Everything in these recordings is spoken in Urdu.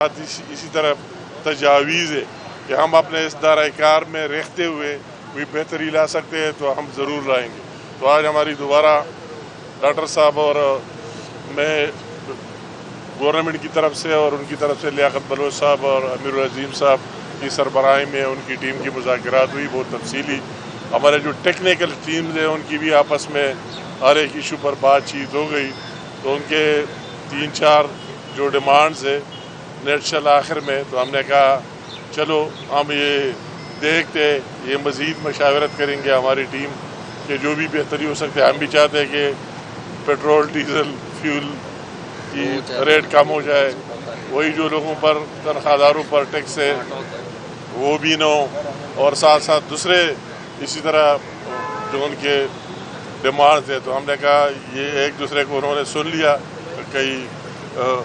اسی طرح تجاویز ہے کہ ہم اپنے اس دائرۂ کار میں رہتے ہوئے کوئی بہتری لا سکتے ہیں تو ہم ضرور لائیں گے. تو آج ہماری دوبارہ ڈاکٹر صاحب اور میں گورنمنٹ کی طرف سے اور ان کی طرف سے لیاقت بلوچ صاحب اور امیر العظیم صاحب کی سربراہی میں ان کی ٹیم کی مذاکرات ہوئی بہت تفصیلی. ہمارے جو ٹیکنیکل ٹیمز ہیں ان کی بھی آپس میں ہر ایک ایشو پر بات چیت ہو گئی. تو ان کے 3-4 جو ڈیمانڈز ہے نیٹ شل آخر میں تو ہم نے کہا چلو ہم یہ دیکھتے یہ مزید مشاورت کریں گے ہماری ٹیم کہ جو بھی بہتری ہو سکتے. ہم بھی چاہتے ہیں کہ پیٹرول ڈیزل فیول کی ریٹ کم ہو جائے, وہی جو لوگوں پر تنخواہ داروں پر ٹیکس ہے وہ بھی نہ ہو, اور ساتھ ساتھ دوسرے اسی طرح جو ان کے ڈیمانڈز ہیں. تو ہم نے کہا یہ ایک دوسرے کو انہوں نے سن لیا, کئی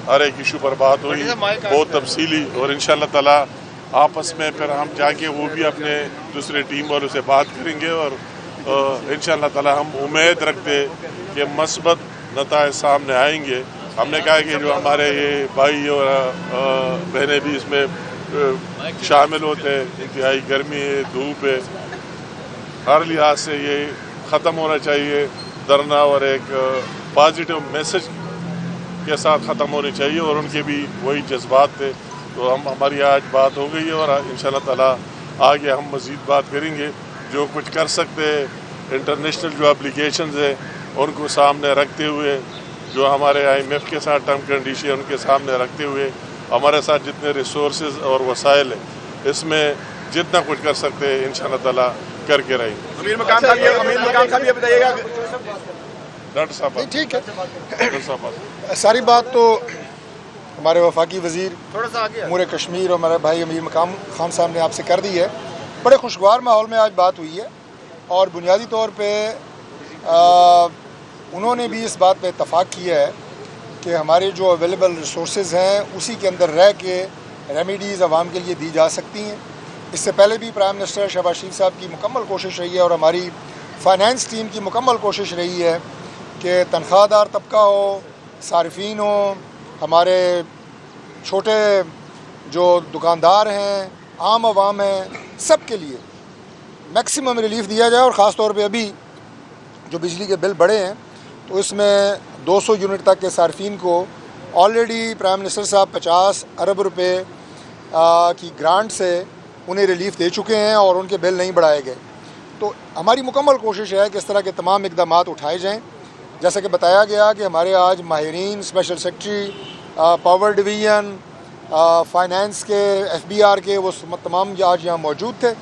ہر ایک ایشو پر بات ہوئی بہت تفصیلی, اور انشاءاللہ تعالی آپس میں پھر ہم جا کے وہ بھی اپنے دوسرے ٹیم والوں سے بات کریں گے, اور انشاءاللہ تعالی ہم امید رکھتے کہ مثبت نتائج سامنے آئیں گے. ہم نے کہا کہ جو ہمارے یہ بھائی اور بہنیں بھی اس میں شامل ہوتے ہیں, انتہائی گرمی ہے, دھوپ ہے, ہر لحاظ سے یہ ختم ہونا چاہیے دھرنا, اور ایک پازیٹیو میسج کے ساتھ ختم ہونی چاہیے, اور ان کے بھی وہی جذبات تھے. تو ہماری آج بات ہو گئی ہے اور انشاءاللہ تعالی آگے ہم مزید بات کریں گے. جو کچھ کر سکتے انٹرنیشنل جو اپلیکیشنز ہیں ان کو سامنے رکھتے ہوئے, جو ہمارے IMF کے ساتھ ٹرم کنڈیشن ان کے سامنے رکھتے ہوئے, ہمارے ساتھ جتنے ریسورسز اور وسائل ہیں اس میں جتنا کچھ کر سکتے ہیں انشاءاللہ تعالی کر کے رہیں گے. امیر مقام صاحب یہ بتائیے گا. ڈاکٹر صاحب ٹھیک ہے, ڈاکٹر صاحب ساری بات تو ہمارے وفاقی وزیر امور کشمیر اور ہمارے بھائی امیر مقام خان صاحب نے آپ سے کر دی ہے. بڑے خوشگوار ماحول میں آج بات ہوئی ہے, اور بنیادی طور پہ انہوں نے بھی اس بات پہ اتفاق کیا ہے کہ ہمارے جو اویلیبل ریسورسز ہیں اسی کے اندر رہ کے ریمیڈیز عوام کے لیے دی جا سکتی ہیں. اس سے پہلے بھی پرائم منسٹر شہباز شریف صاحب کی مکمل کوشش رہی ہے, اور ہماری فائنانس ٹیم کی مکمل کوشش رہی ہے کہ تنخواہ دار طبقہ ہو, صارفین ہو, ہمارے چھوٹے جو دکاندار ہیں, عام عوام ہیں, سب کے لیے میکسیمم ریلیف دیا جائے. اور خاص طور پہ ابھی جو بجلی کے بل بڑھے ہیں تو اس میں 200 یونٹ تک کے صارفین کو آلریڈی پرائم منسٹر صاحب 50 ارب روپے کی گرانٹ سے انہیں ریلیف دے چکے ہیں, اور ان کے بل نہیں بڑھائے گئے. تو ہماری مکمل کوشش ہے کہ اس طرح کے تمام اقدامات اٹھائے جائیں. جیسا کہ بتایا گیا کہ ہمارے آج ماہرین, special secretary, power division, finance کے, FBR کے, وہ تمام آج یہاں موجود تھے,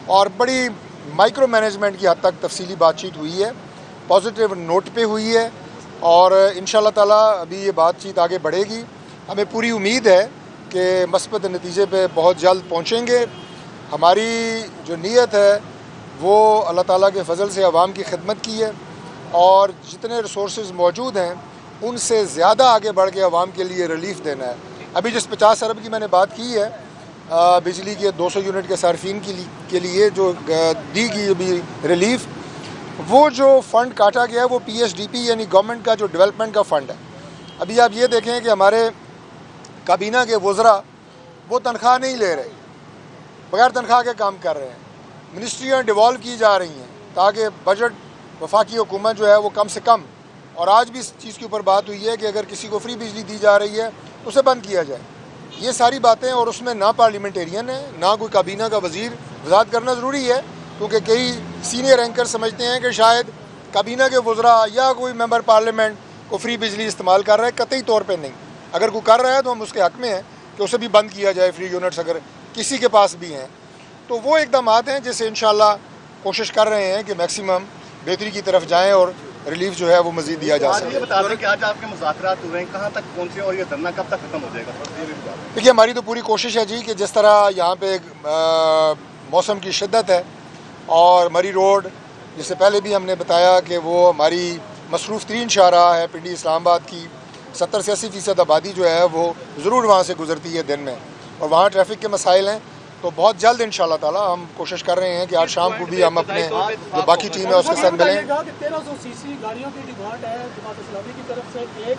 اور بڑی مائکرو مینجمنٹ کی حد تک تفصیلی بات چیت ہوئی ہے, پازیٹیو نوٹ پہ ہوئی ہے, اور انشاءاللہ تعالی ابھی یہ بات چیت آگے بڑھے گی. ہمیں پوری امید ہے کہ مثبت نتیجے پہ بہت جلد پہنچیں گے. ہماری جو نیت ہے وہ اللہ تعالیٰ کے فضل سے عوام کی خدمت کی ہے, اور جتنے ریسورسز موجود ہیں ان سے زیادہ آگے بڑھ کے عوام کے لیے ریلیف دینا ہے. ابھی جس 50 ارب کی میں نے بات کی ہے بجلی کے 200 یونٹ کے صارفین کے لیے جو دی گئی ابھی ریلیف, وہ جو فنڈ کاٹا گیا ہے وہ PSDP یعنی گورنمنٹ کا جو ڈیولپمنٹ کا فنڈ ہے. ابھی آپ یہ دیکھیں کہ ہمارے کابینہ کے وزراء وہ تنخواہ نہیں لے رہے, بغیر تنخواہ کے کام کر رہے ہیں. منسٹریاں ڈیوالو کی جا رہی ہیں تاکہ بجٹ وفاقی حکومت جو ہے وہ کم سے کم, اور آج بھی اس چیز کے اوپر بات ہوئی ہے کہ اگر کسی کو فری بجلی دی جا رہی ہے تو اسے بند کیا جائے. یہ ساری باتیں, اور اس میں نہ پارلیمنٹیرین ہے نہ کوئی کابینہ کا وزیر, وضاحت کرنا ضروری ہے کیونکہ کئی سینئر اینکر سمجھتے ہیں کہ شاید کابینہ کے وزراء یا کوئی ممبر پارلیمنٹ کو فری بجلی استعمال کر رہا ہے. قطعی طور پہ نہیں. اگر کوئی کر رہا ہے تو ہم اس کے حق میں ہیں کہ اسے بھی بند کیا جائے فری یونٹس اگر کسی کے پاس بھی ہیں. تو وہ اقدامات ہیں جس سے انشاءاللہ کوشش کر رہے ہیں کہ میکسیمم بہتری کی طرف جائیں اور ریلیف جو ہے وہ مزید دیا جا سکے. یہ بتا دیں کہ آج آپ کے مذاکرات ہوئے ہیں, کہاں تک پہنچے اور یہ دھرنا کب تک ختم ہو جائے گا؟ دیکھیے ہماری تو پوری کوشش ہے جی کہ جس طرح یہاں پہ موسم کی شدت ہے, اور مری روڈ جس سے پہلے بھی ہم نے بتایا کہ وہ ہماری مصروف ترین شاہراہ ہے پنڈی اسلام آباد کی. 70 سے 80% آبادی جو ہے وہ ضرور وہاں سے گزرتی ہے دن میں, اور وہاں ٹریفک کے مسائل ہیں. تو بہت جلد انشاءاللہ تعالی ہم کوشش کر رہے ہیں کہ آج شام کو بھی ہم اپنے جو باقی ٹیم ہے اس کے ساتھ ملیں. 1300 cc گاڑیوں کی ڈیمانڈ ہے جماعت اسلامی کی طرف سے, ایک